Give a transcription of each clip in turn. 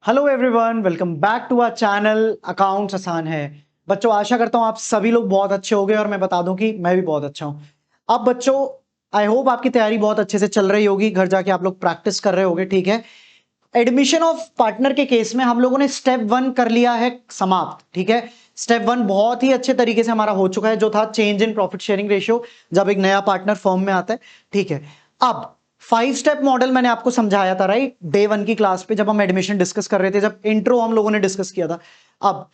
Hello everyone, welcome back to our channel accounts आसान है। बच्चों, आशा करता हूं आप सभी लोग बहुत अच्छे होंगे और मैं बता दूं कि मैं भी बहुत अच्छा हूं। अब बच्चों, आई होप आपकी तैयारी बहुत अच्छे से चल रही होगी, घर जाके आप लोग प्रैक्टिस कर रहे होंगे। ठीक है, एडमिशन ऑफ पार्टनर के केस में हम लोगों ने स्टेप 1 कर लिया है समाप्त। ठीक है, स्टेप 1 बहुत ही अच्छे तरीके से हमारा हो चुका है, जो था change in profit sharing ratio, जब एक नया पार्टनर फर्म में आता है। ठीक है, अब 5 स्टेप मॉडल मैंने आपको समझाया था, राइट, डे 1 की क्लास पे जब हम एडमिशन डिस्कस कर रहे थे, जब इंट्रो हम लोगों ने डिस्कस किया था। अब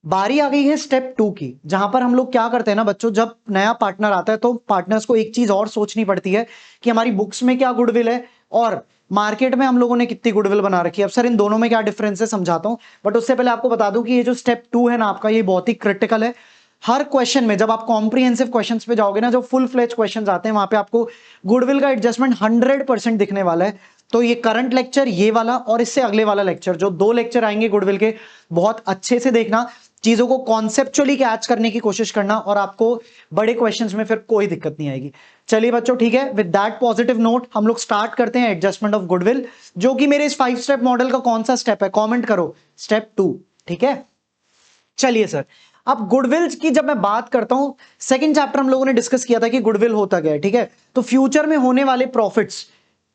बारी आ गई है स्टेप 2 की, जहां पर हम लोग क्या करते हैं ना बच्चों, जब नया पार्टनर आता है तो पार्टनर्स को एक चीज और सोचनी पड़ती है कि हमारी बुक्स में क्या गुडविल है और मार्केट में हम लोगों ने कितनी गुडविल बना रखी है। अब सर इन दोनों में क्या डिफरेंस है समझाता हूं, बट उससे पहले आपको बता दूं कि ये जो स्टेप 2 है ना आपका, ये बहुत ही क्रिटिकल है। हर क्वेश्चन में जब आप कॉम्प्रिहेंसिव क्वेश्चंस पे जाओगे ना, जो फुल फ्लेज क्वेश्चंस आते हैं, वहां पे आपको गुडविल का एडजस्टमेंट 100% दिखने वाला है। तो ये करंट लेक्चर, ये वाला और इससे अगले वाला लेक्चर, जो 2 लेक्चर आएंगे गुडविल के, बहुत अच्छे से देखना, चीजों को कॉन्सेप्चुअली कैच करने की कोशिश करना, और आपको बड़े क्वेश्चंस में फिर कोई दिक्कत नहीं आएगी। चलिए बच्चों, ठीक है, विद दैट पॉजिटिव नोट हम लोग स्टार्ट करते हैं एडजस्टमेंट ऑफ गुडविल, जो कि मेरे इस 5 स्टेप मॉडल का कौन सा स्टेप है, कमेंट करो। स्टेप 2। ठीक है, चलिए सर, अब गुडविल की जब मैं बात करता हूं, सेकंड चैप्टर हम लोगों ने डिस्कस किया था कि गुडविल होता क्या है। ठीक है, तो फ्यूचर में होने वाले प्रॉफिट्स,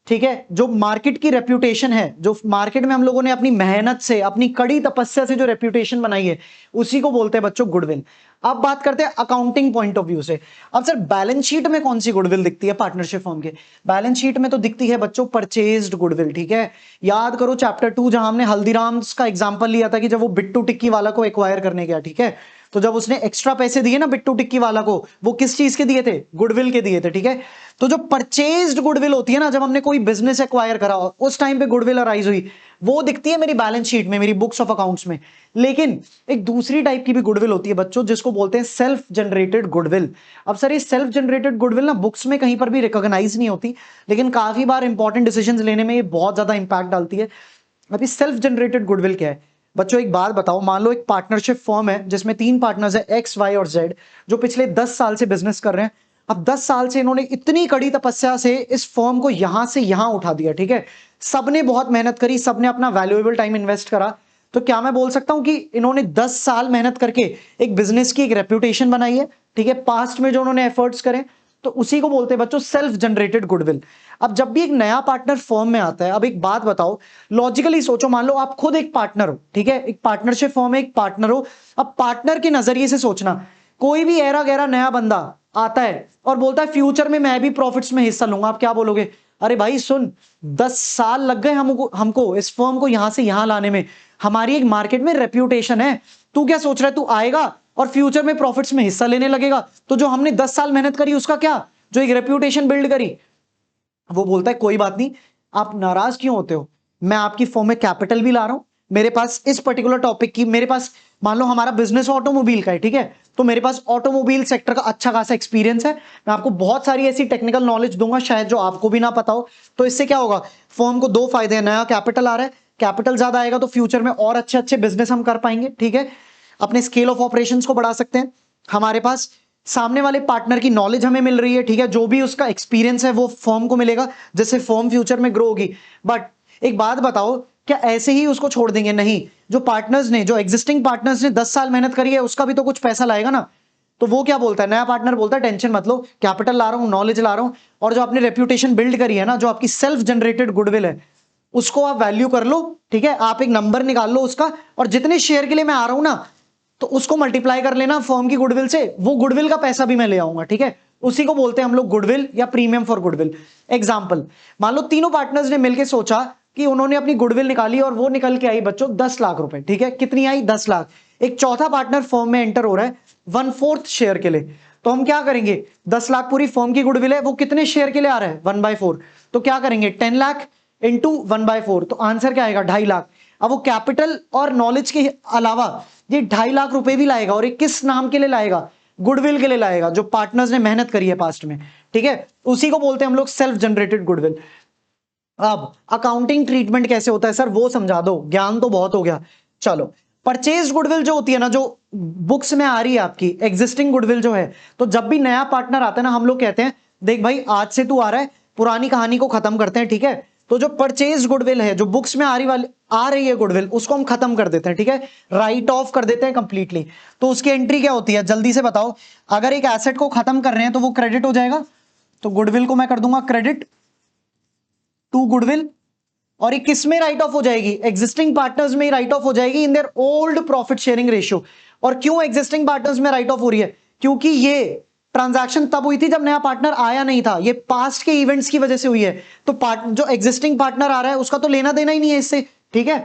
ठीक है, जो मार्केट की रेप्यूटेशन है, जो मार्केट में हम लोगों ने अपनी मेहनत से, अपनी कड़ी तपस्या से जो रेप्यूटेशन बनाई है, उसी को बोलते हैं बच्चों गुडविल। अब बात करते हैं अकाउंटिंग पॉइंट ऑफ व्यू से। अब सर बैलेंस शीट में कौन सी गुडविल दिखती है पार्टनरशिप फर्म के? बैलेंस शीट में तो दिखती है बच्चों परचेज्ड गुडविल। ठीक है, याद करो चैप्टर 2 जहां हमने हल्दीराम्स का एग्जांपल लिया था कि जब वो बिट्टू टिक्की वाला को एक्वायर करने गया। ठीक है, तो जब उसने एक्स्ट्रा पैसे दिए ना बिट्टू टिक्की वाला को, वो किस चीज के दिए थे? गुडविल के दिए थे। ठीक है, तो जो परचेज्ड गुडविल होती है ना, जब हमने कोई बिजनेस एक्वायर करा उस टाइम पे गुडविल अराइज हुई, वो दिखती है मेरी बैलेंस शीट में, मेरी बुक्स ऑफ अकाउंट्स में। लेकिन एक दूसरी टाइप की भी गुडविल होती है बच्चों, जिसको बोलते हैं सेल्फ जनरेटेड गुडविल। अब सर ये सेल्फ जनरेटेड गुडविल ना बुक्स में कहीं पर भी रिकॉग्नाइज नहीं होती, लेकिन काफी बार इंपॉर्टेंट डिसीजंस लेने में ये बहुत ज्यादा इंपैक्ट डालती है। अभी सेल्फ जनरेटेड गुडविल क्या है बच्चों? एक बात बताओ, मान लो एक पार्टनरशिप फर्म है जिसमें 3 पार्टनर्स है, एक्स, वाई और जेड, जो पिछले 10 साल से बिजनेस कर रहे हैं। अब 10 साल से इन्होंने इतनी कड़ी तपस्या से इस फर्म को यहां से यहां उठा दिया। ठीक है, सबने बहुत मेहनत करी, सबने अपना वैल्यूएबल टाइम इन्वेस्ट करा। तो क्या मैं बोल सकता हूं कि इन्होंने 10 साल मेहनत करके एक बिजनेस की एक रेप्यूटेशन बनाई है? ठीक है, पास्ट में जो उन्होंने एफर्ट्स करे, तो उसी को बोलते हैं बच्चों सेल्फ जनरेटेड गुडविल। अब जब भी एक नया पार्टनर फर्म में आता है, अब एक बात बताओ, लॉजिकली सोचो, मान लो आप खुद एक पार्टनर हो। ठीक है, एक पार्टनरशिप फर्म में एक पार्टनर हो। अब पार्टनर के नजरिए से सोचना, कोई भी ऐरा गैरा नया बंदा आता है और बोलता है फ्यूचर में मैं भी प्रॉफिट्स में हिस्सा लूंगा, आप क्या बोलोगे? अरे भाई सुन, 10 साल लग गए हमको हमको इस फर्म को यहां से यहां लाने में, हमारी एक मार्केट में रेप्यूटेशन है, तू क्या सोच रहा है तू आएगा और फ्यूचर में प्रॉफिट्स में हिस्सा लेने लगेगा? तो जो हमने 10 साल मेहनत करी उसका क्या, जो एक रेप्यूटेशन बिल्ड करी? वो बोलता है कोई बात नहीं, आप नाराज क्यों होते हो, मैं आपकी फर्म में कैपिटल भी ला रहा हूं, मेरे पास इस पर्टिकुलर टॉपिक की, मेरे पास मान लो हमारा बिजनेस ऑटोमोबाइल का है। ठीक है, तो मेरे पास ऑटोमोबाइल सेक्टर का अच्छा खासा एक्सपीरियंस है, मैं आपको बहुत सारी ऐसी टेक्निकल नॉलेज दूंगा शायद जो आपको भी ना पता हो। तो इससे क्या होगा, फर्म को 2 फायदे हैं, नया कैपिटल आ रहा है, कैपिटल ज्यादा आएगा तो फ्यूचर में और अच्छे अच्छे बिजनेस हम कर पाएंगे। ठीक है, अपने स्केल ऑफ ऑपरेशंस को बढ़ा सकते हैं, हमारे पास सामने वाले पार्टनर की नॉलेज हमें मिल रही है। ठीक है, जो भी उसका एक्सपीरियंस है वो फर्म को मिलेगा, जिससे फर्म फ्यूचर में ग्रो होगी। बट एक बात बताओ, क्या ऐसे ही उसको छोड़ देंगे? नहीं, जो पार्टनर्स ने, जो एग्जिस्टिंग पार्टनर्स ने 10 साल मेहनत करी है, उसका भी तो कुछ पैसा लाएगा ना। तो वो क्या बोलता है, नया पार्टनर बोलता है टेंशन मत लो, कैपिटल ला रहा हूं, नॉलेज ला रहा हूं, और जो आपने रेप्यूटेशन बिल्ड करी है ना, जो आपकी सेल्फ जनरेटेड गुडविल है, उसको आप वैल्यू कर लो। ठीक है, आप एक नंबर निकाल लो उसका, और जितने शेयर के लिए मैं आ रहा हूं ना, तो उसको मल्टीप्लाई कर लेना फर्म की गुडविल से, वो गुडविल का पैसा भी मैं ले आऊंगा। ठीक है, उसी को बोलते हैं हम लोग गुडविल या प्रीमियम फॉर गुडविल। एग्जांपल, मान लो तीनों पार्टनर्स ने मिलकर सोचा कि उन्होंने अपनी गुडविल निकाली और वो निकल के आई बच्चों 10 लाख रुपए। ठीक है, कितनी आई? 10 लाख। एक चौथा पार्टनर फर्म में एंटर हो रहा है 1/4 शेयर के लिए, तो हम क्या करेंगे, 10 लाख पूरी फर्म की गुडविल है, वो कितने शेयर के लिए आ रहा है? 1/4। तो क्या करेंगे, 10 लाख इंटू 1/4, तो आंसर क्या आएगा? 2.5 लाख। अब वो कैपिटल और नॉलेज के अलावा ये 2.5 लाख रुपए भी लाएगा, और ये किस नाम के लिए लाएगा? गुडविल के लिए लाएगा, जो पार्टनर्स ने मेहनत करी है पास्ट में। ठीक है, उसी को बोलते हैं हम लोग सेल्फ जनरेटेड गुडविल। अब अकाउंटिंग ट्रीटमेंट कैसे होता है सर, वो समझा दो, ज्ञान तो बहुत हो गया। चलो, परचेज गुडविल जो होती है ना, जो बुक्स में आ रही है आपकी एग्जिस्टिंग गुडविल जो है, तो जब भी नया पार्टनर आता है ना, हम लोग कहते हैं देख भाई आज से तू आ रहा है, पुरानी कहानी को खत्म करते हैं। ठीक है, तो जो परचेज गुडविल है, जो बुक्स में आ रही है गुडविल, उसको हम खत्म कर देते हैं, ठीक है, राइट ऑफ कर देते हैं कंप्लीटली। तो उसकी एंट्री क्या होती है, जल्दी से बताओ। अगर एक एसेट को खत्म कर रहे हैं तो वो क्रेडिट हो जाएगा, तो गुडविल को मैं कर दूंगा क्रेडिट टू गुडविल। और ये किस में राइट ऑफ हो जाएगी, एग्जिस्टिंग पार्टनर्स में राइट ऑफ हो जाएगी in their old profit sharing ratio. और क्यों एग्जिस्टिंग पार्टनर्स में राइट ऑफ हो रही है, क्योंकि ये ट्रांजैक्शन तब हुई थी जब नया पार्टनर आया नहीं था, ये पास्ट के इवेंट्स की वजह से हुई है। तो जो एग्जिस्टिंग पार्टनर आ रहा है उसका तो लेना देना ही नहीं है इससे, ठीक है।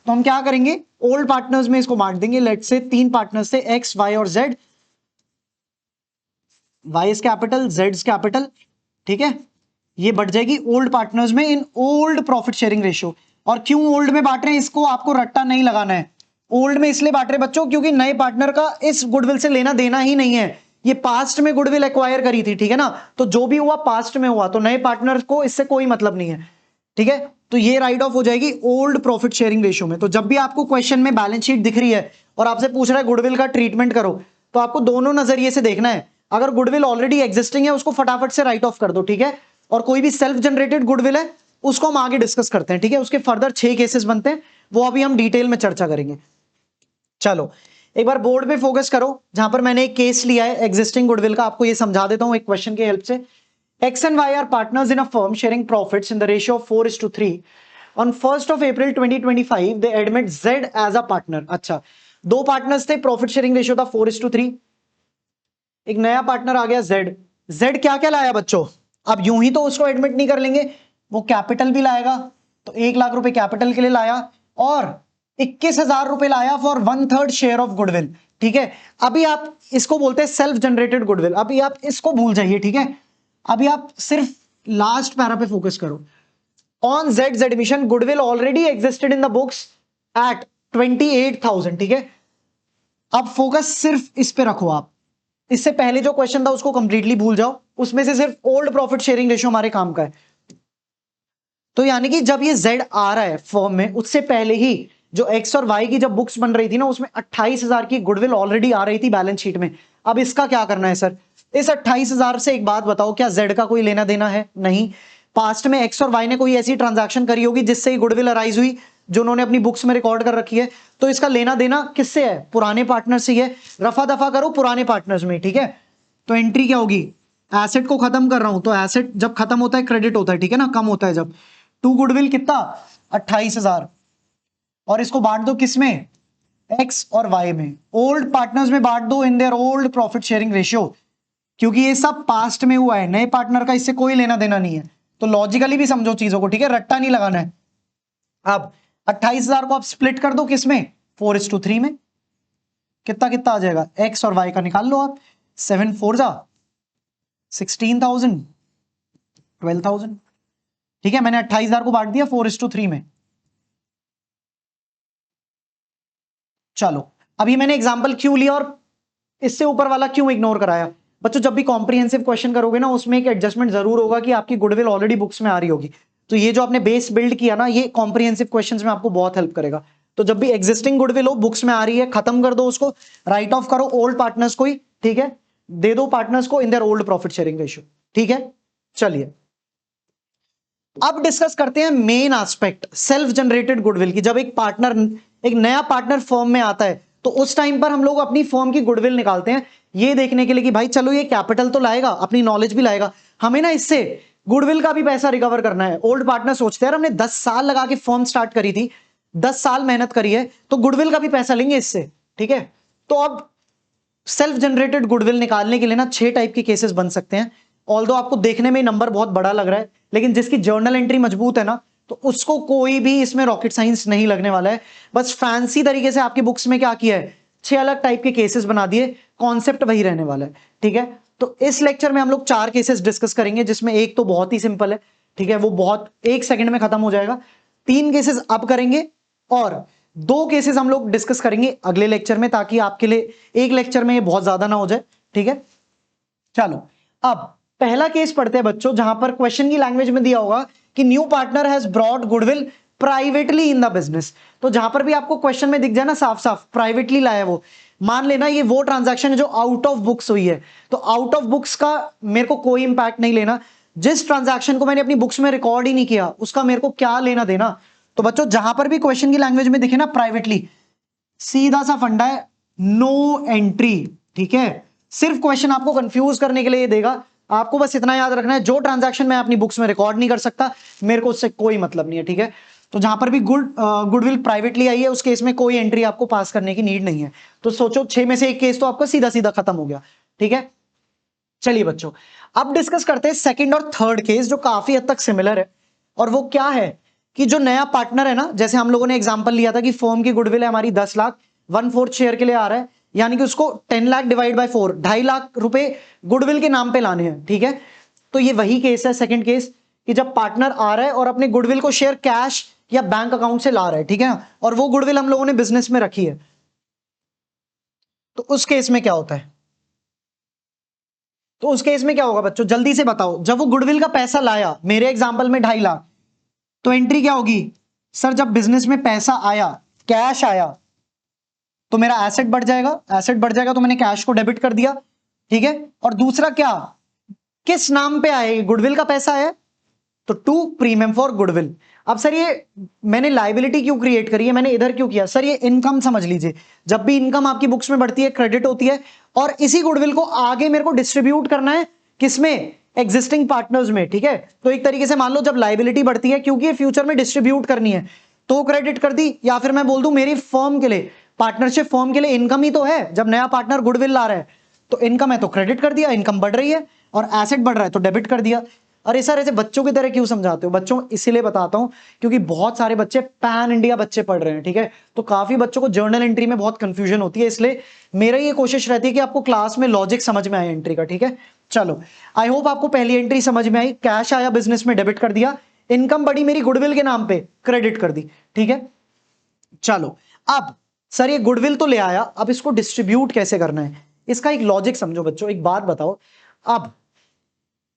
तो हम क्या करेंगे, ओल्ड पार्टनर्स में इसको बांट देंगे। लेट्स से 3 पार्टनर्स थे, एक्स वाई और Z, Y is capital, Z is capital, ठीक है। ये बढ़ जाएगी ओल्ड पार्टनर्स में in old profit sharing ratio. और क्यों ओल्ड में बांट रहे हैं, इसको आपको रट्टा नहीं लगाना है। ओल्ड में इसलिए बांट रहे बच्चों क्योंकि नए पार्टनर का इस गुडविल से लेना देना ही नहीं है, ये पास्ट में गुडविल एक्वायर करी थी, ठीक है ना। तो जो भी हुआ पास्ट में हुआ, तो नए पार्टनर को इससे कोई मतलब नहीं है, ठीक है। तो ये राइट ऑफ हो जाएगी ओल्ड प्रॉफिट शेयरिंग रेशियो में। तो जब भी आपको क्वेश्चन में बैलेंस शीट दिख रही है और आपसे पूछ रहा है गुडविल का ट्रीटमेंट करो, तो आपको दोनों नजरिए से देखना है। अगर गुडविल ऑलरेडी एग्जिस्टिंग है उसको फटाफट से राइट ऑफ कर दो, ठीक है। और कोई भी सेल्फ जनरेटेड गुडविल है उसको हम आगे डिस्कस करते हैं, ठीक है। उसके फर्दर 6 केसेस बनते हैं, वो अभी हम डिटेल में चर्चा करेंगे। चलो एक बार बोर्ड पे फोकस करो, जहां पर मैंने एक केस लिया है एग्जिस्टिंग गुडविल का, आपको ये समझा देता हूं एक क्वेश्चन की हेल्प से। X and Y are partners in a firm sharing profits in the ratio of 4:3. On 1st of April 2025, they admit Z as a partner. अच्छा, 2 पार्टनर्स थे, प्रॉफिट शेयरिंग रेशियो था 4:3। एक नया पार्टनर आ गया Z। Z क्या क्या लाया बच्चों, अब यूं ही तो उसको एडमिट नहीं कर लेंगे, वो कैपिटल भी लाएगा। तो 1 लाख रुपए कैपिटल के लिए लाया और 21,000 रुपए लाया फॉर 1/3 शेयर ऑफ गुडविल, ठीक है। अभी आप इसको बोलते हैं सेल्फ जनरेटेड गुडविल, अभी आप इसको भूल जाइए, ठीक है। अभी आप सिर्फ लास्ट पैरा पे फोकस करो। On Z admission goodwill already existed in the books at 28,000, ठीक है। अब फोकस सिर्फ इस पे रखो आप, इससे पहले जो क्वेश्चन था उसको कंप्लीटली भूल जाओ, उसमें से सिर्फ ओल्ड प्रॉफिट शेयरिंग रेशियो हमारे काम का है। तो यानी कि जब ये जेड आ रहा है फॉर्म में, उससे पहले ही जो एक्स और वाई की जब बुक्स बन रही थी ना, उसमें 28,000 की गुडविल ऑलरेडी आ रही थी बैलेंस शीट में। अब इसका क्या करना है सर, इस 28,000 से एक बात बताओ, क्या जेड का कोई लेना देना है, नहीं। पास्ट में एक्स और वाई ने कोई ऐसी ट्रांजैक्शन करी होगी जिससे ही गुडविल अराइज हुई, जो उन्होंने अपनी बुक्स में रिकॉर्ड कर रखी है। तो इसका लेना देना किससे है, पुराने पार्टनर से ही है। रफा दफा करो पुराने पार्टनर्स में, ठीक है। तो एंट्री क्या होगी, एसेट को खत्म कर रहा हूं, तो एसेट जब खत्म होता है क्रेडिट होता है, ठीक है ना, कम होता है जब। टू गुडविल कितना, 28,000, और इसको बांट दो किसमें, एक्स और वाई में, ओल्ड पार्टनर्स में बांट दो in their old profit sharing ratio, क्योंकि ये सब पास्ट में हुआ है, नए पार्टनर का इससे कोई लेना देना नहीं है। तो लॉजिकली भी समझो चीजों को, ठीक है, रट्टा नहीं लगाना है। अब 28,000 को आप स्प्लिट कर दो किसमें, 4:3 में। कितना कितना आ जाएगा, एक्स और वाई का निकाल लो आप, 7 4 जा 16,000, 12,000, ठीक है। मैंने 28,000 को बांट दिया 4:3 में। चलो अभी मैंने एग्जांपल क्यों लिया और इससे ऊपर वाला क्यों इग्नोर कराया। बच्चों जब भी कॉम्प्रिहेंसिव क्वेश्चन करोगे ना, उसमें एक एडजस्टमेंट जरूर होगा कि आपकी गुडविल ऑलरेडी बुक्स में आ रही होगी। तो ये जो आपने बेस बिल्ड किया ना, ये कॉम्प्रिहेंसिव क्वेश्चंस में आपको बहुत हेल्प करेगा। तो जब भी एग्जिस्टिंग गुडविल हो, बुक्स में आ रही है, खत्म कर दो उसको, राइट ऑफ करो ओल्ड पार्टनर्स को ही, ठीक है, दे दो पार्टनर्स को in their old profit sharing ratio, ठीक है। चलिए अब डिस्कस करते हैं main aspect self generated goodwill की। जब एक पार्टनर, एक नया पार्टनर फर्म में आता है, तो उस टाइम पर हम लोग अपनी फर्म की गुडविल निकालते हैं, ये देखने के लिए कि भाई चलो ये कैपिटल तो लाएगा, अपनी नॉलेज भी लाएगा, हमें ना इससे गुडविल का भी पैसा रिकवर करना है। ओल्ड पार्टनर सोचते हैं हमने 10 साल लगा के फर्म स्टार्ट करी थी, 10 साल मेहनत करी है, तो गुडविल का भी पैसा लेंगे इससे, ठीक है। तो अब सेल्फ जनरेटेड गुडविल निकालने के लिए ना 6 टाइप के केसेस बन सकते हैं। ऑल्दो आपको देखने में नंबर बहुत बड़ा लग रहा है, लेकिन जिसकी जर्नल एंट्री मजबूत है ना, तो उसको कोई भी इसमें रॉकेट साइंस नहीं लगने वाला है। बस फैंसी तरीके से आपकी बुक्स में क्या किया है, 6 अलग टाइप के केसेस बना दिए, कॉन्सेप्ट वही रहने वाला है, ठीक है। तो इस लेक्चर में हम लोग 4 केसेस डिस्कस करेंगे, जिसमें एक तो बहुत ही सिंपल है, ठीक है, वो बहुत 1 सेकंड में खत्म हो जाएगा। 3 केसेस अब करेंगे और 2 केसेस हम लोग डिस्कस करेंगे अगले लेक्चर में, ताकि आपके लिए एक लेक्चर में ये बहुत ज्यादा ना हो जाए, ठीक है। चलो अब पहला केस पढ़ते हैं बच्चों, जहां पर क्वेश्चन की लैंग्वेज में दिया होगा कि new partner has brought goodwill privately in the business. तो जहां पर भी आपको क्वेश्चन में दिख जाए ना साफ साफ प्राइवेटली लाया, वो मान लेना ये वो ट्रांजैक्शन है जो आउट ऑफ बुक्स हुई है। तो आउट ऑफ बुक्स का मेरे को कोई इंपैक्ट नहीं लेना, जिस ट्रांजैक्शन को मैंने अपनी बुक्स में रिकॉर्ड ही नहीं किया उसका मेरे को क्या लेना देना। तो बच्चों जहां पर भी क्वेश्चन की लैंग्वेज में दिखे ना प्राइवेटली, सीधा सा फंडा है, नो एंट्री। ठीक है, सिर्फ क्वेश्चन आपको कंफ्यूज करने के लिए देगा। आपको बस इतना याद रखना है, जो ट्रांजैक्शन मैं अपनी बुक्स में रिकॉर्ड नहीं कर सकता मेरे को उससे कोई मतलब नहीं है। ठीक है, तो जहां पर भी गुडविल प्राइवेटली आई है उस केस में कोई एंट्री आपको पास करने की नीड नहीं है। तो सोचो 6 में से एक केस तो आपका सीधा सीधा खत्म हो गया। ठीक है, चलिए बच्चों अब डिस्कस करते हैं सेकंड और थर्ड केस जो काफी हद तक सिमिलर है। और वो क्या है कि जो नया पार्टनर है ना, जैसे हम लोगों ने एग्जांपल लिया था कि फर्म की गुडविल है हमारी 10 लाख, 1/4 शेयर के लिए आ रहा है, यानी कि उसको 10 लाख डिवाइड बाय 4, 2.5 लाख रुपए गुडविल के नाम पे लाने हैं। ठीक है, तो ये वही केस है सेकंड केस कि जब पार्टनर आ रहा है और अपने गुडविल को शेयर कैश या बैंक अकाउंट से ला रहा है। ठीक है, और वो गुडविल हम लोगों ने बिजनेस में रखी है। तो उस केस में क्या होता है, तो उस केस में क्या होगा बच्चों, जल्दी से बताओ। जब वो गुडविल का पैसा लाया, मेरे एग्जांपल में 2.5 लाख, तो एंट्री क्या होगी सर, जब बिजनेस में पैसा आया, कैश आया, तो मेरा एसेट बढ़ जाएगा, एसेट बढ़ जाएगा तो मैंने कैश को डेबिट कर दिया। ठीक है, और दूसरा क्या, किस नाम पे आए, गुडविल का पैसा है तो टू प्रीमियम फॉर गुडविल। अब सर ये मैंने लाइबिलिटी क्यों क्रिएट करी है, मैंने इधर क्यों किया, सर ये इनकम समझ लीजिए। जब भी इनकम आपकी बुक्स में बढ़ती है क्रेडिट होती है, और इसी गुडविल को आगे मेरे को डिस्ट्रीब्यूट करना है किसमें, एग्जिस्टिंग पार्टनर्स में। ठीक है, तो एक तरीके से मान लो जब लाइबिलिटी बढ़ती है क्योंकि ये फ्यूचर में डिस्ट्रीब्यूट करनी है तो क्रेडिट कर दी, या फिर मैं बोल दूं मेरी फर्म के लिए, पार्टनरशिप फर्म के लिए इनकम ही तो है, जब नया पार्टनर गुडविल ला रहा है तो इनकम है तो क्रेडिट कर दिया, इनकम बढ़ रही है, और एसेट बढ़ रहा है तो डेबिट कर दिया। अरे सर ऐसे बच्चों की तरह क्यों समझाते हो, बच्चों इसीलिए बताता हूं क्योंकि बहुत सारे बच्चे पैन इंडिया बच्चे पढ़ रहे हैं। ठीक है, तो काफी बच्चों को जर्नल एंट्री में बहुत कंफ्यूजन होती है, इसलिए मेरा ये कोशिश रहती है कि आपको क्लास में लॉजिक समझ में आए एंट्री का। ठीक है, चलो आई होप आपको पहली एंट्री समझ में आई, कैश आया बिजनेस में डेबिट कर दिया, इनकम बढ़ी मेरी गुडविल के नाम पे क्रेडिट कर दी। ठीक है, चलो अब सर ये गुडविल तो ले आया, अब इसको डिस्ट्रीब्यूट कैसे करना है, इसका एक लॉजिक समझो बच्चों। एक बात बताओ, अब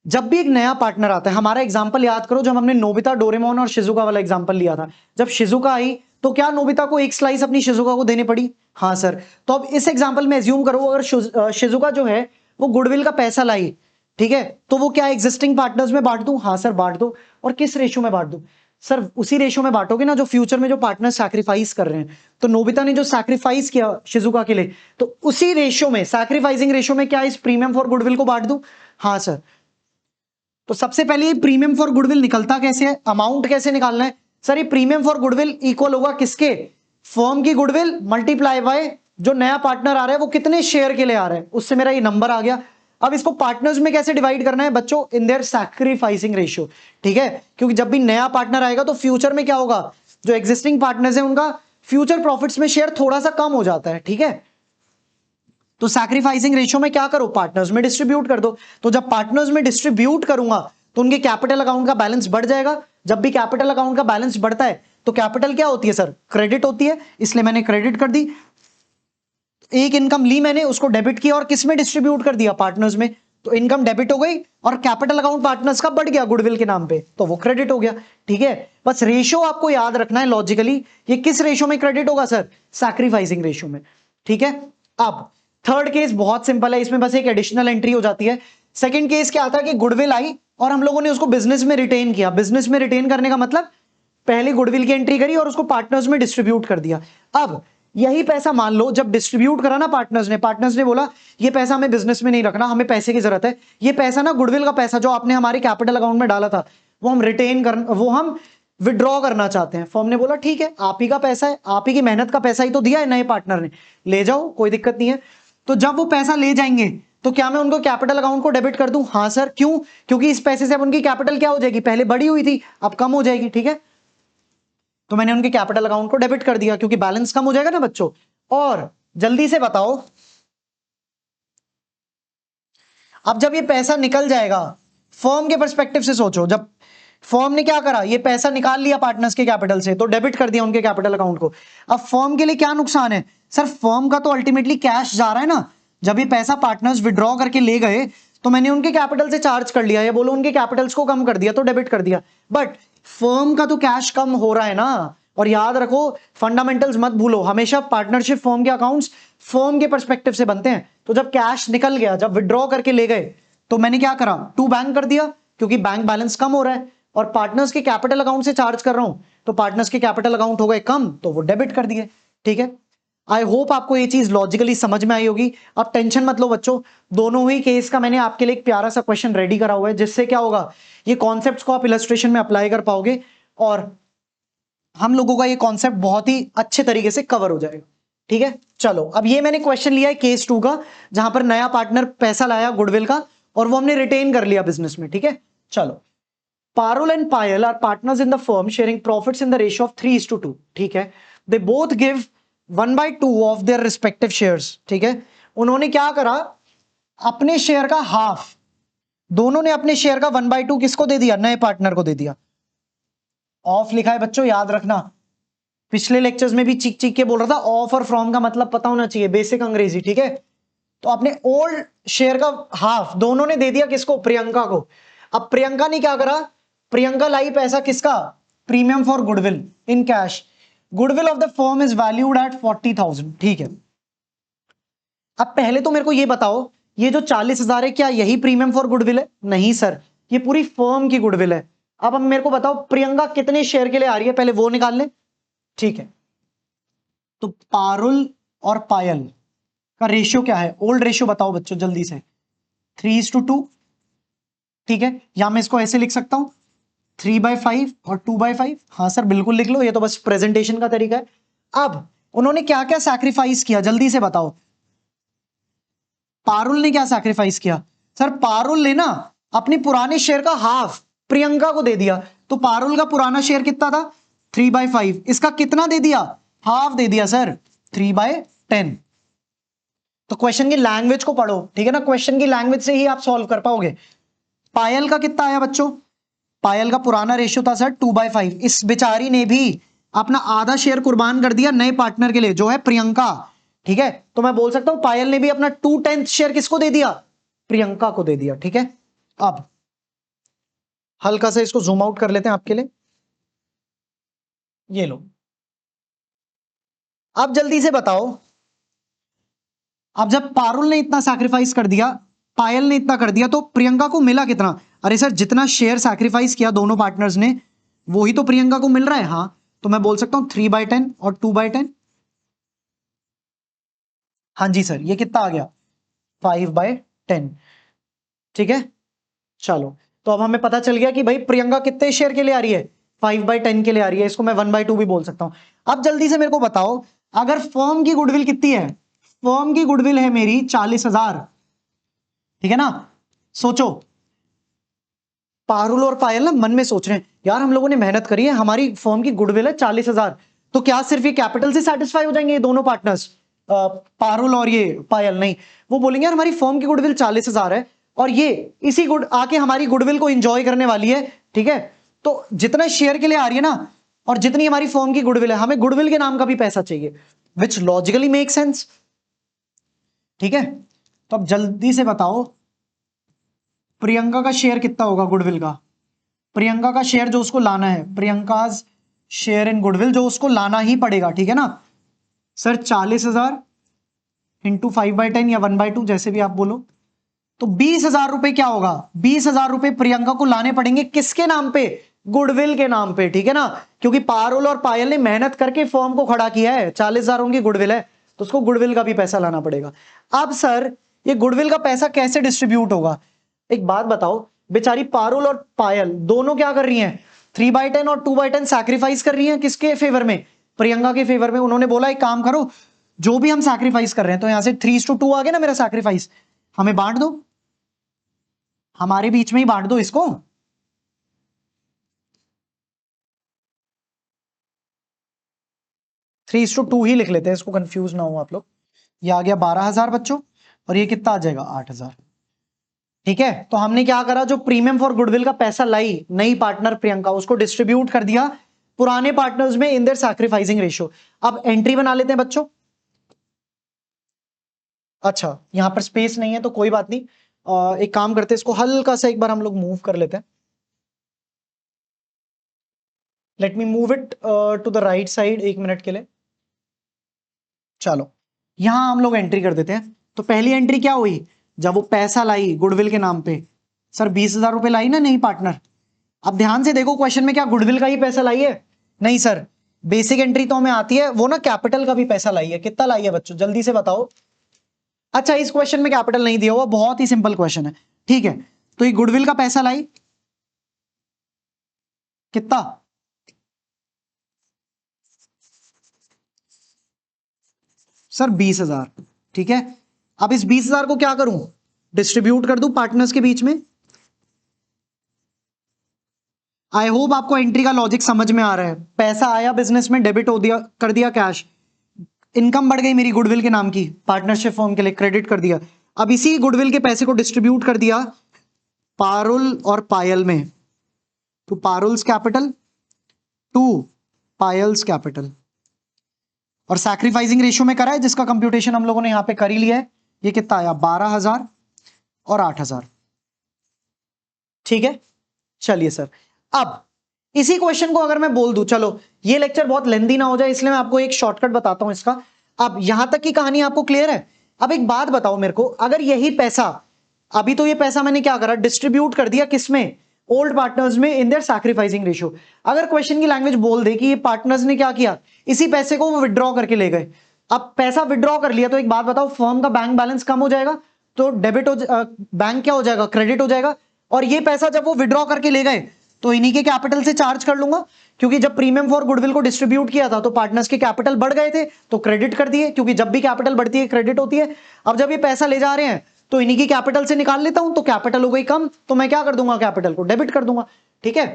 जब भी एक नया पार्टनर आता है, हमारा एग्जांपल याद करो जब हमने नोबिता, डोरेमोन और शिजुका वाला एग्जांपल लिया था, जब शिजुका आई तो क्या नोबिता को एक स्लाइस अपनी शिजुका को देनी पड़ी, हाँ सर। तो अब इस एग्जांपल में एज्यूम करो अगर शिजुका जो है वो गुडविल का पैसा लाई, ठीक है, तो वो क्या एग्जिस्टिंग पार्टनर्स में बांट दूं, हाँ सर बांट दो। और किस रेशियो में बांट दूं, सर उसी रेशियो में बांटोगे ना जो फ्यूचर में जो पार्टनर सैक्रिफाइस कर रहे हैं। तो नोबिता ने जो सैक्रिफाइस किया शिजुका के लिए, तो उसी रेशियो में, सैक्रिफाइसिंग रेशियो में क्या इस प्रीमियम फॉर गुडविल को बांट दूं, हाँ सर। तो सबसे पहले प्रीमियम फॉर गुडविल निकलता कैसे है, अमाउंट कैसे निकालना है, सर ये प्रीमियम फॉर गुडविल इक्वल होगा किसके, फर्म की गुडविल मल्टीप्लाई बाय जो नया पार्टनर आ रहा है वो कितने शेयर के लिए आ रहा है, उससे मेरा ये नंबर आ गया। अब इसको पार्टनर्स में कैसे डिवाइड करना है बच्चों, इन देयर सैक्रिफाइसिंग रेशियो। ठीक है, क्योंकि जब भी नया पार्टनर आएगा तो फ्यूचर में क्या होगा, जो एग्जिस्टिंग पार्टनर्स है उनका फ्यूचर प्रॉफिट्स में शेयर थोड़ा सा कम हो जाता है। ठीक है, तो सैक्रिफाइसिंग रेशियो में क्या करो, पार्टनर्स में डिस्ट्रीब्यूट कर दो। तो जब पार्टनर्स में डिस्ट्रीब्यूट करूंगा तो उनके कैपिटल अकाउंट का बैलेंस बढ़ जाएगा। जब भी कैपिटल अकाउंट का बैलेंस बढ़ता है तो कैपिटल क्या होती है सर, क्रेडिट होती है, इसलिए मैंने क्रेडिट कर दी। एक इनकम ली मैंने, उसको डेबिट किया और किस में डिस्ट्रीब्यूट कर दिया, पार्टनर्स में, तो इनकम डेबिट हो गई और कैपिटल अकाउंट पार्टनर्स का बढ़ गया गुडविल के नाम पे, तो वो क्रेडिट हो गया। ठीक है, बस रेशियो आपको याद रखना है लॉजिकली, ये किस रेशियो में क्रेडिट होगा सर, सैक्रिफाइसिंग रेशियो में। ठीक है, अब थर्ड केस बहुत सिंपल है, इसमें बस एक एडिशनल एंट्री हो जाती है। सेकंड केस क्या था कि गुडविल आई और हम लोगों ने उसको बिजनेस में रिटेन किया। बिजनेस में रिटेन करने का मतलब पहले गुडविल की एंट्री करी और उसको पार्टनर्स में डिस्ट्रीब्यूट कर दिया। अब यही पैसा मान लो जब डिस्ट्रीब्यूट करा ना पार्टनर्स ने बोला ये पैसा हमें बिजनेस में नहीं रखना, हमें पैसे की जरूरत है, ये पैसा ना गुडविल का पैसा जो आपने हमारे कैपिटल अकाउंट में डाला था वो हम विड्रॉ करना चाहते हैं। फर्म ने बोला ठीक है, आप ही का पैसा है, आप ही की मेहनत का पैसा ही तो दिया है नए पार्टनर ने, ले जाओ कोई दिक्कत नहीं है। तो जब वो पैसा ले जाएंगे तो क्या मैं उनको कैपिटल अकाउंट को डेबिट कर दूं, हाँ सर। क्यों, क्योंकि इस पैसे से अब उनकी कैपिटल क्या हो जाएगी, पहले बढ़ी हुई थी अब कम हो जाएगी। ठीक है, तो मैंने उनके कैपिटल अकाउंट को डेबिट कर दिया क्योंकि बैलेंस कम हो जाएगा ना बच्चों। और जल्दी से बताओ, अब जब ये पैसा निकल जाएगा, फर्म के पर्सपेक्टिव से सोचो, जब फर्म ने क्या करा, ये पैसा निकाल लिया पार्टनर्स के कैपिटल से तो डेबिट कर दिया उनके कैपिटल अकाउंट को। अब फर्म के लिए क्या नुकसान है सर, फर्म का तो अल्टीमेटली कैश जा रहा है ना। जब ये पैसा पार्टनर्स विड्रॉ करके ले गए तो मैंने उनके कैपिटल से चार्ज कर लिया, या बोलो उनके कैपिटल्स को कम कर दिया तो डेबिट कर दिया, बट फर्म का तो कैश कम हो रहा है ना। और याद रखो फंडामेंटल्स मत भूलो, हमेशा पार्टनरशिप फर्म के अकाउंट्स फर्म के पर्सपेक्टिव से बनते हैं। तो जब कैश निकल गया, जब विड्रॉ करके ले गए तो मैंने क्या करा, टू बैंक कर दिया, क्योंकि बैंक बैलेंस कम हो रहा है और पार्टनर्स के कैपिटल अकाउंट से चार्ज कर रहा हूं, तो पार्टनर्स के कैपिटल अकाउंट हो गए कम, तो वो डेबिट कर दिए। ठीक है, आई होप आपको ये चीज लॉजिकली समझ में आई होगी। अब टेंशन मत लो बच्चों, दोनों ही केस का मैंने आपके लिए एक प्यारा सा क्वेश्चन रेडी करा हुआ है, जिससे क्या होगा, ये कॉन्सेप्ट्स को आप इलस्ट्रेशन में अप्लाई कर पाओगे और हम लोगों का ये कॉन्सेप्ट बहुत ही अच्छे तरीके से कवर हो जाएगा। ठीक है, चलो अब ये मैंने क्वेश्चन लिया है केस 2 का, जहां पर नया पार्टनर पैसा लाया गुडविल का और वो हमने रिटेन कर लिया बिजनेस में। ठीक है, चलो, Parul and Payal are partners in the firm sharing profits in the ratio of 3:2। ठीक है, they both give 1/2 of their respective shares. ठीक है, उन्होंने क्या करा, अपने शेयर का हाफ, दोनों ने अपने शेयर का 1/2 किसको दे दिया, नए पार्टनर को दे दिया। ऑफ लिखा है बच्चों, याद रखना, पिछले लेक्चर्स में भी चीख चीख के बोल रहा था, ऑफ और फ्रॉम का मतलब पता होना चाहिए, बेसिक अंग्रेजी। ठीक है, तो अपने ओल्ड शेयर का हाफ दोनों ने दे दिया किसको, प्रियंका को। अब प्रियंका ने क्या करा, प्रियंका लाई पैसा किसका, premium for goodwill in cash. Goodwill of the firm is valued at 40,000। ठीक है, अब पहले तो मेरे को ये बताओ, ये जो 40,000 है क्या यही प्रीमियम फॉर गुडविल है? नहीं सर, ये पूरी फर्म की गुडविल है। अब मेरे को बताओ प्रियंका कितने शेयर के लिए आ रही है, पहले वो निकाल ले। ठीक है, तो पारुल और पायल का रेशियो क्या है, ओल्ड रेशियो बताओ बच्चों जल्दी से, 3:2। ठीक है, या मैं इसको ऐसे लिख सकता हूं 3/5 और 2/5। हाँ सर बिल्कुल लिख लो, ये तो बस प्रेजेंटेशन का तरीका है। अब उन्होंने क्या क्या सैक्रिफाइस किया जल्दी से बताओ। पारुल ने क्या सैक्रिफाइस किया, सर पारुल ने ना अपने पुराने शेयर का हाफ प्रियंका को दे दिया। तो पारुल का पुराना शेयर कितना था, 3/5, इसका कितना दे दिया, हाफ दे दिया सर, 3/10। तो क्वेश्चन की लैंग्वेज को पढ़ो, ठीक है ना, क्वेश्चन की लैंग्वेज से ही आप सॉल्व कर पाओगे। पायल का कितना आया बच्चों, पायल का पुराना रेशियो था सर 2/5। इस बेचारी ने भी अपना आधा शेयर कुर्बान कर दिया नए पार्टनर के लिए, जो है प्रियंका। ठीक है, तो मैं बोल सकता हूं पायल ने भी अपना 2/10 शेयर किसको दे दिया, प्रियंका को दे दिया। ठीक है, अब हल्का से इसको जूम आउट कर लेते हैं आपके लिए, ये लो। अब जल्दी से बताओ, अब जब पारुल ने इतना सैक्रिफाइस कर दिया, पायल ने इतना कर दिया, तो प्रियंका को मिला कितना? अरे सर जितना शेयर सैक्रिफाइस किया दोनों पार्टनर्स ने, वही तो प्रियंका को मिल रहा है। हाँ, तो मैं बोल सकता हूं 3/10 और 2/10। हाँ जी सर, ये कितना आ गया, 5/10। ठीक है, चलो, तो अब हमें पता चल गया कि भाई प्रियंका कितने शेयर के लिए आ रही है, 5/10 के लिए आ रही है। इसको मैं 1/2 भी बोल सकता हूं। अब जल्दी से मेरे को बताओ, अगर फर्म की गुडविल कितनी है, फर्म की गुडविल है मेरी 40,000। ठीक है ना, सोचो, पारुल और पायल ना मन में सोच रहे हैं, यार हम लोगों ने मेहनत करी है, हमारी फर्म की गुडविल है 40,000, तो क्या सिर्फ ये कैपिटल से सेटिस्फाई हो जाएंगे ये दोनों पार्टनर्स, पारुल और ये पायल? नहीं, वो बोलेंगे यार हमारी फर्म की गुडविल 40,000 है और ये इसी गुड आके हमारी गुडविल को एंजॉय करने वाली है। ठीक है, तो जितना शेयर के लिए आ रही है ना, और जितनी हमारी फर्म की गुडविल है, हमें गुडविल के नाम का भी पैसा चाहिए, विच लॉजिकली मेक सेंस। ठीक है, तो अब जल्दी से बताओ प्रियंका का शेयर कितना होगा गुडविल का, प्रियंका का शेयर जो उसको लाना है, प्रियंका शेयर इन गुडविल जो उसको लाना ही पड़ेगा। ठीक है ना सर, 40,000 इंटू 5/10 या 1/2 जैसे भी आप बोलो, तो 20,000 रुपए क्या होगा, 20,000 रुपए प्रियंका को लाने पड़ेंगे, किसके नाम पे, गुडविल के नाम पे। ठीक है ना, क्योंकि पारुल और पायल ने मेहनत करके फर्म को खड़ा किया है, 40,000 उनकी गुडविल है, तो उसको गुडविल का भी पैसा लाना पड़ेगा। अब सर ये गुडविल का पैसा कैसे डिस्ट्रीब्यूट होगा, एक बात बताओ, बेचारी पारुल और पायल दोनों क्या कर रही हैं, 3/10 और 2/10 सैक्रिफाइस कर रही हैं, किसके फेवर में, प्रियंका के फेवर में। उन्होंने बोला एक काम करो, जो भी हम सैक्रिफाइस कर रहे हैं, तो यहां से 3:2 आ गया ना मेरा सैक्रिफाइस, हमें बांट दो, हमारे बीच में ही बांट दो इसको। थ्री इज टू टू ही लिख लेते हैं, इसको कंफ्यूज ना हो आप लोग। ये आ गया 12,000 बच्चों, और ये कितना आ जाएगा, 8,000। ठीक है, तो हमने क्या करा, जो प्रीमियम फॉर गुडविल का पैसा लाई नई पार्टनर प्रियंका, उसको डिस्ट्रीब्यूट कर दिया पुराने पार्टनर्स में इन देयर सैक्रिफाइसिंग रेशियो। अब एंट्री बना लेते हैं बच्चों। अच्छा, यहां पर स्पेस नहीं है तो कोई बात नहीं, एक काम करते हैं, इसको हल्का सा एक बार हम लोग मूव कर लेते हैं। Let me move it to the right side 1 minute के लिए। चलो, यहां हम लोग एंट्री कर देते हैं। तो पहली एंट्री क्या हुई, जब वो पैसा लाई गुडविल के नाम पे सर 20,000 रुपए लाई ना नहीं पार्टनर। अब ध्यान से देखो क्वेश्चन में क्या गुडविल का ही पैसा लाई है? नहीं सर, बेसिक एंट्री तो हमें आती है, वो ना कैपिटल का भी पैसा लाई है। कितना लाई है बच्चों, जल्दी से बताओ। अच्छा, इस क्वेश्चन में कैपिटल नहीं दिया हुआ, बहुत ही सिंपल क्वेश्चन है, ठीक है। तो ये गुडविल का पैसा लाई कितना? सर 20,000, ठीक है। अब इस 20,000 को क्या करूं, डिस्ट्रीब्यूट कर दूं पार्टनर्स के बीच में। आई होप आपको एंट्री का लॉजिक समझ में आ रहा है। पैसा आया बिजनेस में, डेबिट हो दिया, कर दिया कैश, इनकम बढ़ गई मेरी गुडविल के नाम की, पार्टनरशिप फॉर्म के लिए क्रेडिट कर दिया। अब इसी गुडविल के पैसे को डिस्ट्रीब्यूट कर दिया पारुल और पायल में, to Parul's capital, to Payal's capital, और सैक्रिफाइसिंग रेशियो में करा है, जिसका कंप्यूटेशन हम लोगों ने यहां पे कर ही लिया है। ये कितना आया, 12,000 और 8,000, ठीक है। चलिए सर, अब इसी क्वेश्चन को अगर मैं बोल दूं, चलो ये लेक्चर बहुत लेंदी ना हो जाए इसलिए मैं आपको एक शॉर्टकट बताता हूं इसका। अब यहां तक की कहानी आपको क्लियर है? अब एक बात बताओ मेरे को, अगर यही पैसा, अभी तो ये पैसा मैंने क्या करा, डिस्ट्रीब्यूट कर दिया किसमें, ओल्ड पार्टनर्स में, इन देयर सैक्रिफाइसिंग रेशियो। अगर क्वेश्चन की लैंग्वेज बोल दे कि ये पार्टनर्स ने क्या किया, इसी पैसे को वो विड्रॉ करके ले गए। अब पैसा विड्रॉ कर लिया तो एक बात बताओ, फर्म का बैंक बैलेंस कम हो जाएगा, तो डेबिट हो, बैंक क्या हो जाएगा, क्रेडिट हो जाएगा। और ये पैसा जब वो विड्रॉ करके ले गए तो इन्हीं के कैपिटल से चार्ज कर लूंगा, क्योंकि जब प्रीमियम फॉर गुडविल को डिस्ट्रीब्यूट किया था तो पार्टनर्स के कैपिटल बढ़ गए थे, तो क्रेडिट कर दिए, क्योंकि जब भी कैपिटल बढ़ती है क्रेडिट होती है। अब जब ये पैसा ले जा रहे हैं तो इन्हीं की कैपिटल से निकाल लेता हूं, तो कैपिटल हो गई कम, तो मैं क्या कर दूंगा, कैपिटल को डेबिट कर दूंगा, ठीक है।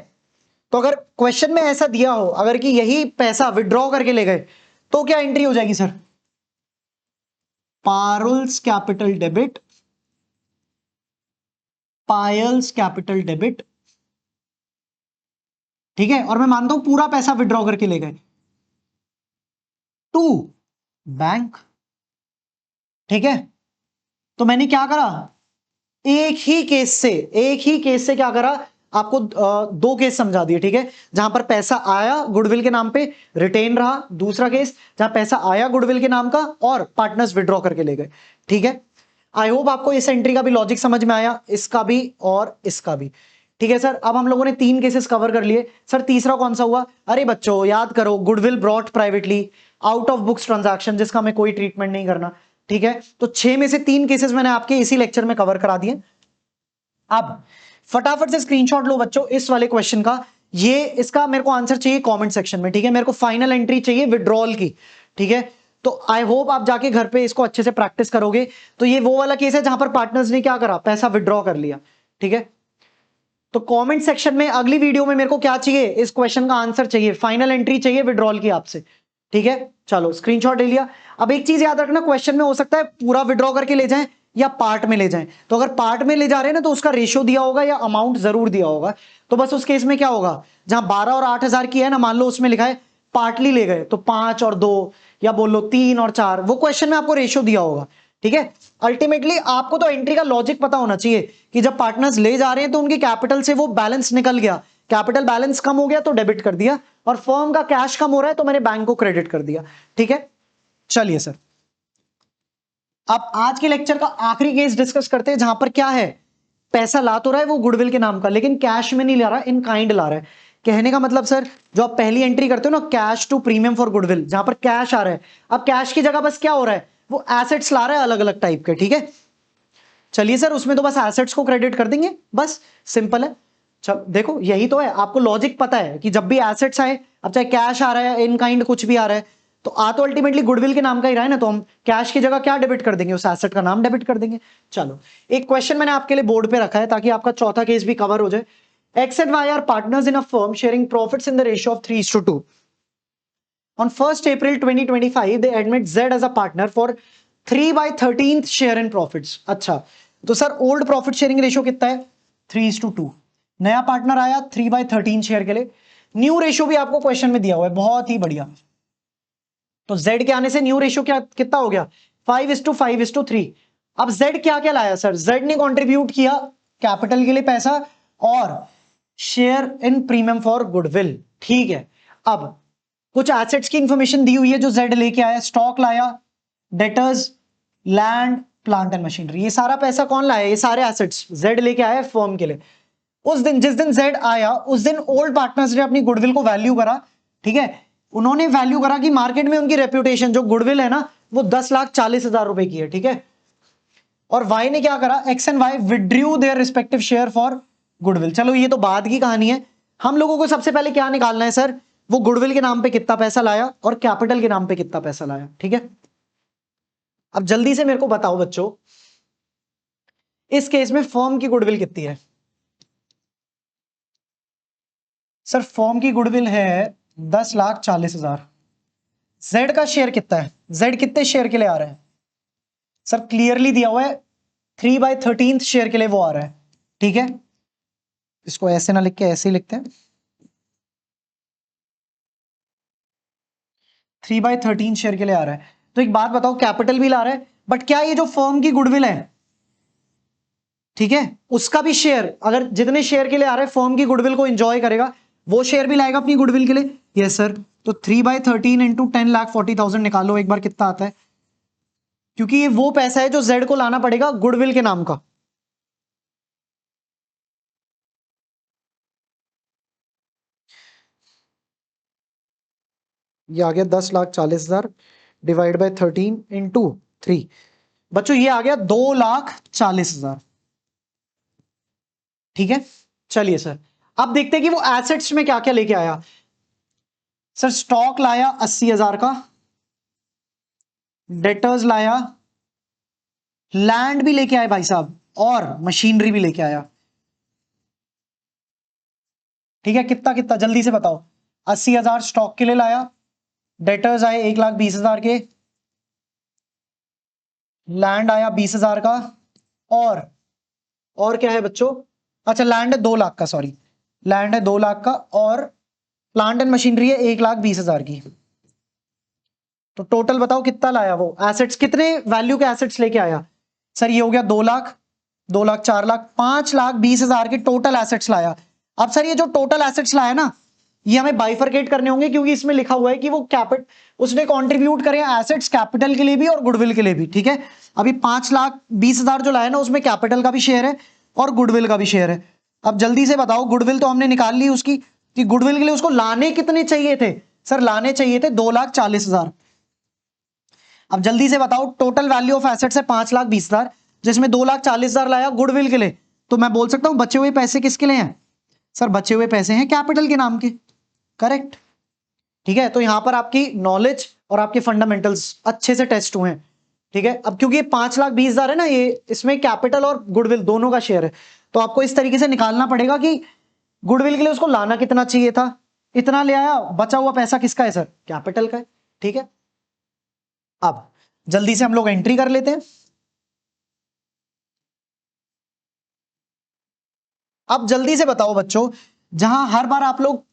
तो अगर क्वेश्चन में ऐसा दिया हो, अगर कि यही पैसा विड्रॉ करके ले गए, तो क्या एंट्री हो जाएगी sir, Parul's capital debit, Payal's capital debit, ठीक है। और मैं मानता हूं पूरा पैसा विड्रॉ करके ले गए, टू बैंक, ठीक है। तो मैंने क्या करा, एक ही केस से क्या करा, आपको दो केस समझा दिए, ठीक है। जहां पर पैसा आया गुडविल के नाम पे, रिटेन रहा। दूसरा केस जहां पैसा आया गुडविल के नाम का और पार्टनर्स विड्रॉ करके ले गए, ठीक है। आई होप आपको इस एंट्री का भी लॉजिक समझ में आया, इसका भी और इसका भी, ठीक है सर। अब हम लोगों ने 3 केसेस कवर कर लिए। सर तीसरा कौन सा हुआ? अरे बच्चों याद करो, goodwill brought privately, out of books transaction, जिसका हमें कोई ट्रीटमेंट नहीं करना, ठीक है। तो 6 में से 3 केसेस मैंने आपके इसी लेक्चर में कवर करा दिए। अब फटाफट से स्क्रीनशॉट लो बच्चों इस वाले क्वेश्चन का, ये इसका मेरे को आंसर चाहिए कमेंट सेक्शन में, ठीक है। मेरे को फाइनल एंट्री चाहिए विड्रॉल की, ठीक है। तो आई होप आप जाके घर पे इसको अच्छे से प्रैक्टिस करोगे। तो ये वो वाला केस है जहां पर पार्टनर्स ने क्या करा, पैसा विड्रॉ कर लिया, ठीक है। तो कमेंट सेक्शन में अगली वीडियो में मेरे को क्या चाहिए, इस क्वेश्चन का आंसर चाहिए, फाइनल एंट्री चाहिए विड्रॉल की आपसे, ठीक है। चलो स्क्रीनशॉट ले लिया। अब एक चीज याद रखना, क्वेश्चन में हो सकता है पूरा विड्रॉ करके ले जाएं या पार्ट में ले जाएं। तो अगर पार्ट में ले जा रहे हैं ना, तो उसका रेशियो दिया होगा या अमाउंट जरूर दिया होगा। तो बस उस केस में क्या होगा, जहां 12 और 8,000 की है ना, मान लो उसमें लिखा है पार्टली ले गए, तो 5 और 2, या बोल लो 3 और 4, वो क्वेश्चन में आपको रेशियो दिया होगा, ठीक है। अल्टीमेटली आपको तो एंट्री का लॉजिक पता होना चाहिए कि जब पार्टनर्स ले जा रहे हैं तो उनके कैपिटल से वो बैलेंस निकल गया, कैपिटल बैलेंस कम हो गया तो डेबिट कर दिया, और फर्म का कैश कम हो रहा है तो मैंने बैंक को क्रेडिट कर दिया, ठीक है। चलिए सर, अब आज के लेक्चर का आखिरी केस डिस्कस करते हैं, जहां पर क्या है, पैसा ला तो रहा है वो गुडविल के नाम का, लेकिन कैश में नहीं ला रहा, इन काइंड ला रहा है। कहने का मतलब सर, जो आप पहली एंट्री करते हो ना, cash to premium for goodwill, जहां पर कैश आ रहा है, अब कैश की जगह बस क्या हो रहा है, वो एसेट्स ला रहा है अलग अलग टाइप के, ठीक है। चलिए सर, उसमें तो बस एसेट्स को क्रेडिट कर देंगे, बस सिंपल है। चल देखो, यही तो है, आपको लॉजिक पता है कि जब भी एसेट्स आए, अब चाहे कैश आ रहा है, इन काइंड कुछ भी आ रहा है, तो आ तो अल्टीमेटली गुडविल के नाम का ही रहा है ना, तो हम कैश की जगह क्या डेबिट कर देंगे, उस एसेट का नाम डेबिट कर देंगे। चलो, एक क्वेश्चन मैंने आपके लिए बोर्ड पे रखा है ताकि आपका चौथा केस भी कवर हो जाए। X and Y are partners in a firm sharing profits in the ratio of 3:2. On 1st April 2025, they admit Z as a partner for 3/13th share in profits. अच्छा, तो sir old profit sharing ratio कितना है, 3:2। नया partner आया 3/13 share के लिए। New ratio भी आपको क्वेश्चन में दिया हुआ है, बहुत ही बढ़िया। तो Z के आने से न्यू रेशियो क्या कितना हो गया, 5:5:3। अब Z क्या क्या लाया सर, Z ने कॉन्ट्रीब्यूट किया कैपिटल के लिए पैसा और share in premium for goodwill, ठीक है। अब कुछ एसेट्स की इंफॉर्मेशन दी हुई है जो जेड लेके आया, स्टॉक लाया, debtors, land, plant and machinery. ये सारा पैसा कौन लाया? ये सारे एसेट्स जेड लेके आया फर्म के लिए। उस दिन, जिस दिन जेड आया, उस दिन ओल्ड पार्टनर्स ने अपनी गुडविल को वैल्यू करा, ठीक है। उन्होंने वैल्यू करा कि मार्केट में उनकी रेप्यूटेशन, जो गुडविल है ना, वो 10,40,000 रुपए की है, ठीक है। और वाई ने क्या करा? X and Y withdrew their respective share for goodwill. चलो ये तो बाद की कहानी है। हम लोगों को सबसे पहले क्या निकालना है सर? वो गुडविल के नाम पे कितना पैसा लाया और कैपिटल के नाम पे कितना पैसा लाया, ठीक है। अब जल्दी से मेरे को बताओ बच्चों, इस केस में फर्म की गुडविल कितनी है? सर फर्म की गुडविल है 10,40,000। जेड का शेयर कितना है? जेड कितने शेयर के लिए आ रहा है? सर क्लियरली दिया हुआ है 3/13 शेयर के लिए वो आ रहा है, ठीक है। इसको ऐसे ना लिख के ऐसे ही लिखते हैं, 3/13 शेयर के लिए आ रहा है। तो एक बात बताओ, कैपिटल भी ला रहा है, बट क्या ये जो फर्म की गुडविल है, ठीक है, उसका भी शेयर, अगर जितने शेयर के लिए आ रहा है फर्म की गुडविल को एंजॉय करेगा, वो शेयर भी लाएगा अपनी गुडविल के लिए? Yes sir. तो 3/13 इंटू 10,40,000 निकालो एक बार कितना आता है, क्योंकि ये वो पैसा है जो जेड को लाना पड़ेगा गुडविल के नाम का। ये आ गया 10,40,000 डिवाइड बाय 13 इंटू 3। बच्चों ये आ गया 2,40,000, ठीक है। चलिए सर, अब देखते हैं कि वो एसेट्स में क्या क्या लेके आया। सर स्टॉक लाया 80,000 का, डेटर्स लाया, लैंड भी लेके आए भाई साहब, और मशीनरी भी लेके आया, ठीक है। कितना कितना जल्दी से बताओ। 80,000 स्टॉक के लिए लाया, डेटर्स आए 1,20,000 के, लैंड आया 20,000 का, और क्या है बच्चों? अच्छा लैंड है 2 लाख का, सॉरी, लैंड है 2 लाख का, और प्लांट एंड मशीनरी है 1,20,000 की। तो टोटल बताओ कितना लाया वो एसेट्स, कितने वैल्यू के एसेट्स लेके आया? सर ये हो गया 2 लाख, 2 लाख, 4 लाख, 5,20,000 के टोटल एसेट्स लाया। अब सर ये जो टोटल एसेट्स लाया ना, ये हमें बाइफरकेट करने होंगे, क्योंकि इसमें लिखा हुआ है कि वो उसने कंट्रीब्यूट करे एसेट्स कैपिटल के लिए भी और गुडविल के लिए भी, ठीक है। अभी 5,20,000 जो लाया ना, उसमें कैपिटल का भी शेयर है और गुडविल का भी शेयर है। अब जल्दी से बताओ, गुडविल तो हमने निकाल ली उसकी, कि गुडविल के लिए उसको लाने कितने चाहिए थे? सर लाने चाहिए थे 2,40,000। अब जल्दी से बताओ, टोटल वैल्यू ऑफ एसेट्स है 5,20,000, जिसमें 2,40,000 लाया गुडविल के लिए, तो मैं बोल सकता हूं बचे हुए पैसे किसके लिए हैं? सर बचे हुए पैसे हैं कैपिटल के नाम के, करेक्ट, ठीक है। तो यहां पर आपकी नॉलेज और आपके फंडामेंटल्स अच्छे से टेस्ट हुए हैं, ठीक है। अब क्योंकि 5,20,000 है ना, ये इसमें कैपिटल और गुडविल दोनों का शेयर है, तो आपको इस तरीके से निकालना पड़ेगा कि गुडविल के लिए उसको लाना कितना चाहिए था, इतना ले आया, बचा हुआ पैसा किसका है? सर कैपिटल का है, ठीक है। अब जल्दी से हम लोग एंट्री कर लेते हैं। अब जल्दी से बताओ बच्चों, जहां हर बार आप लोग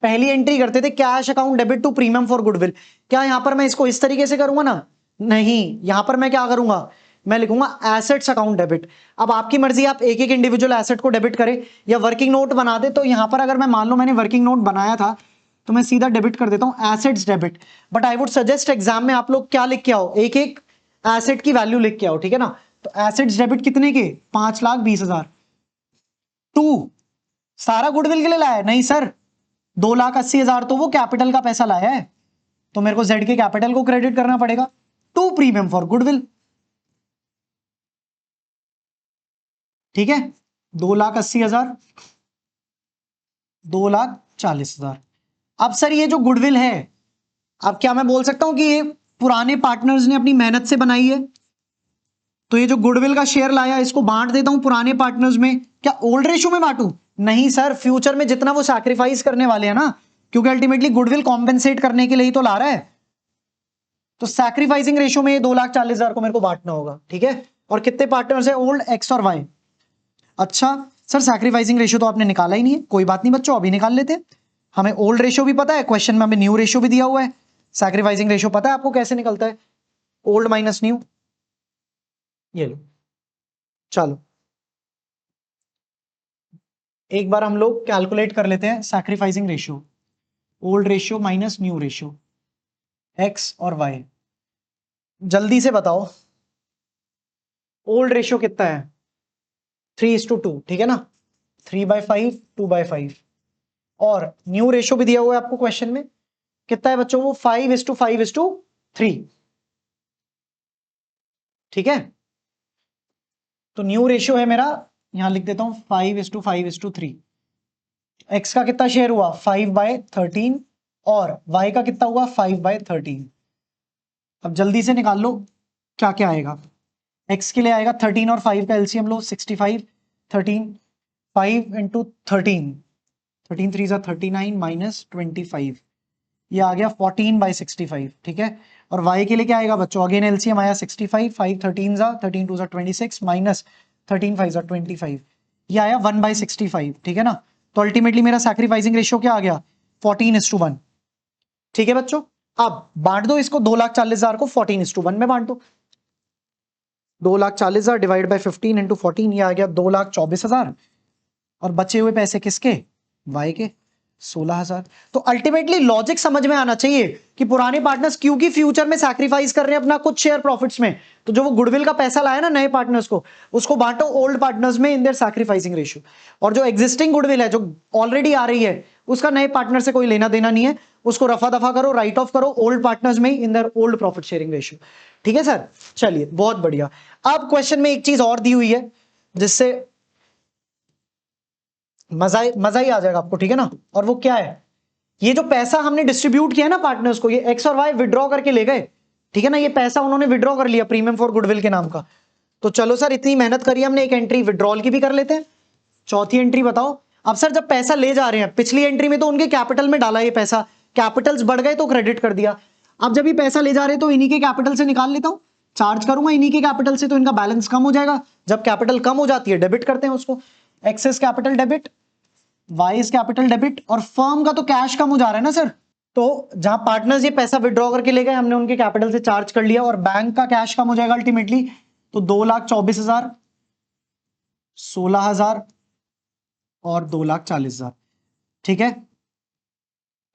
पहली एंट्री करते थे cash account debit to premium for goodwill, क्या यहां पर मैं इसको इस तरीके से करूंगा ना? नहीं, यहां पर मैं क्या करूंगा? मैं लिखूंगा एसेट्स अकाउंट डेबिट। अब आपकी मर्जी, आप एक एक इंडिविजुअल एसेट को डेबिट करें या वर्किंग नोट बना दे। तो यहां पर अगर मैं मान लो मैंने वर्किंग नोट बनाया था, तो मैं सीधा डेबिट कर देता हूं assets debit. But I would suggest exam में आप लोग क्या लिख के आओ, एक एक एसेट की वैल्यू लिख के आओ, ठीक है ना। तो एसेट्स डेबिट कितने के? 5,20,000। टू, सारा गुडविल के लिए लाया है? नहीं सर, 2,80,000 तो वो कैपिटल का पैसा लाया है, तो मेरे को जेड के कैपिटल को क्रेडिट करना पड़ेगा। टू प्रीमियम फॉर गुडविल, ठीक है। 2,80,000, 2,40,000। अब सर ये जो गुडविल है, अब क्या मैं बोल सकता हूं कि ये पुराने पार्टनर्स ने अपनी मेहनत से बनाई है? तो ये जो गुडविल का शेयर लाया, इसको बांट देता हूं पुराने पार्टनर्स में, क्या ओल्ड रेशियो में बांटू? नहीं सर, फ्यूचर में जितना वो सैक्रिफाइस करने वाले हैं ना, क्योंकि अल्टीमेटली गुडविल कॉम्पेंसेट करने के लिए ही तो ला रहा है, तो सैक्रिफाइसिंग रेशियो में ये 2,40,000 को मेरे को बांटना होगा, ठीक है। और कितने पार्टनर्स है? ओल्ड, एक्स और वाई। अच्छा सर, सैक्रिफाइसिंग रेशियो तो आपने निकाला ही नहीं है, कोई बात नहीं बच्चों, अभी निकाल लेते हैं। हमें ओल्ड रेशियो भी पता है, क्वेश्चन में हमें न्यू रेशियो भी दिया हुआ है। सैक्रिफाइसिंग रेशियो पता है आपको कैसे निकलता है? ओल्ड माइनस न्यू, ये लो। चलो एक बार हम लोग कैलकुलेट कर लेते हैं sacrificing ratio. Old ratio minus new ratio, x और वाई। जल्दी से बताओ, ओल्ड रेशियो कितना है 3:2, ठीक है ना, 3/5 2/5। और न्यू रेशियो भी दिया हुआ है आपको क्वेश्चन में, कितना है बच्चों वो 5:5:3, ठीक है। तो न्यू रेशियो है मेरा, यहां लिख देता हूं 5:5:3। एक्स का कितना शेयर हुआ 5/13 और वाई का कितना हुआ 5/13। अब जल्दी से निकाल लो क्या क्या आएगा। एक्स के लिए आएगा 13 और 5 का एलसीएम लो 65, 13 5 इंटू 13, 13 3 39 माइनस 25, ये आ गया 14/65, ठीक है। और y के लिए क्या आएगा बच्चों, अगेन एलसीएम आया 65, 5 13 13 2 26 माइनस 13 5 25, ये आया 1/65, ठीक है ना। तो अल्टीमेटली मेरा सैक्रिफाइसिंग रेशियो क्या आ गया 14:1, ठीक है बच्चों। अब बांट दो इसको 2,40,000 को 14:1 में बांट दो। 2,40,000 डिवाइड बाय 15 इंटू 14, ये आ गया 2,24,000। और बचे हुए पैसे किसके, वाई के 16,000। तो अल्टीमेटली लॉजिक समझ में आना चाहिए कि पुराने पार्टनर्स क्योंकि फ्यूचर में सैक्रिफाइस कर रहे हैं अपना कुछ शेयर प्रॉफिट्स में, तो जो वो गुडविल का पैसा लाया ना नए पार्टनर्स को, उसको बांटो ओल्ड पार्टनर्स में इन देयर सैक्रिफाइसिंग रेशियो। और जो एग्जिस्टिंग गुडविल है जो ऑलरेडी आ रही है, उसका नए पार्टनर से कोई लेना देना नहीं है, उसको रफा दफा करो, राइट ऑफ करो ओल्ड पार्टनर्स में in their old profit sharing ratio, ठीक है सर। चलिए बहुत बढ़िया। अब क्वेश्चन में एक चीज और दी हुई है जिससे मजा ही आ जाएगा आपको, ठीक है ना। और वो क्या है, ये जो पैसा हमने डिस्ट्रीब्यूट किया ना पार्टनर्स को, ये एक्स और वाई विड्रॉ करके ले गए, ठीक है ना, ये पैसा उन्होंने विड्रॉ कर लिया प्रीमियम फॉर गुडविल के नाम का। तो चलो सर इतनी मेहनत करी हमने, एक एंट्री विड्रॉल की भी कर लेते हैं। चौथी एंट्री बताओ। अब सर जब पैसा ले जा रहे हैं, पिछली एंट्री में तो उनके कैपिटल में डाला ये पैसा, कैपिटल्स बढ़ गए तो क्रेडिट कर दिया। अब जब ये पैसा ले जा रहे हैं तो इन्हीं के कैपिटल से निकाल लेता हूं, चार्ज करूंगा इन्हीं के कैपिटल से, तो इनका बैलेंस कम हो जाएगा। जब कैपिटल कम हो जाती है डेबिट करते हैं उसको, excess capital debit, Y's capital debit. और फर्म का तो कैश कम हो जा रहा है ना सर, तो जहां पार्टनर्स ये पैसा विड्रॉ करके ले गए, हमने उनके कैपिटल से चार्ज कर लिया, और बैंक का कैश कम हो जाएगा अल्टीमेटली। तो 2,24,000, 16,000 और 2,40,000, ठीक है।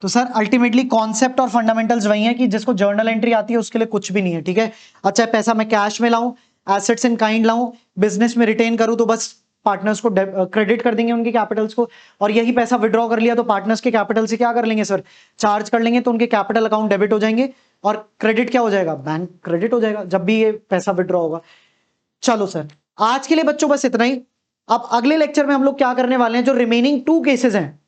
तो सर अल्टीमेटली कॉन्सेप्ट और फंडामेंटल्स वही है कि जिसको जर्नल एंट्री आती है उसके लिए कुछ भी नहीं है, ठीक है। अच्छा पैसा मैं कैश में लाऊं, एसेट्स इन काइंड लाऊं, बिजनेस में रिटेन करूं, तो बस पार्टनर्स को क्रेडिट कर देंगे उनके कैपिटल्स को। और यही पैसा विड्रॉ कर लिया तो पार्टनर्स के कैपिटल से क्या कर लेंगे सर, चार्ज कर लेंगे, तो उनके कैपिटल अकाउंट डेबिट हो जाएंगे। और क्रेडिट क्या हो जाएगा, बैंक क्रेडिट हो जाएगा जब भी ये पैसा विड्रॉ होगा। चलो सर आज के लिए बच्चों बस इतना ही। अब अगले लेक्चर में हम लोग क्या करने वाले हैं, जो रिमेनिंग 2 केसेस हैं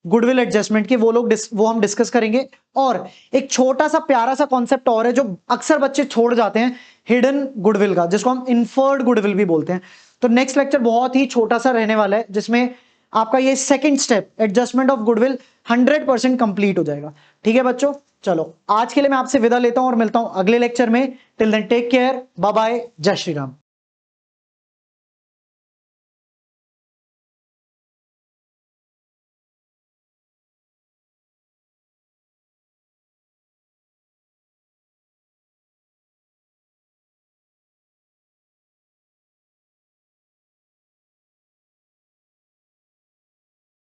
गुडविल एडजस्टमेंट के, वो हम डिस्कस करेंगे। और एक छोटा सा प्यारा सा कॉन्सेप्ट और है जो अक्सर बच्चे छोड़ जाते हैं, हिडन गुडविल का, जिसको हम इन्फर्ड गुडविल भी बोलते हैं। तो नेक्स्ट लेक्चर बहुत ही छोटा सा रहने वाला है, जिसमें आपका ये second step adjustment of goodwill 100% complete हो जाएगा, ठीक है बच्चों। चलो आज के लिए मैं आपसे विदा लेता हूं और मिलता हूं अगले लेक्चर में। Till then take care, bye bye, जय श्री राम।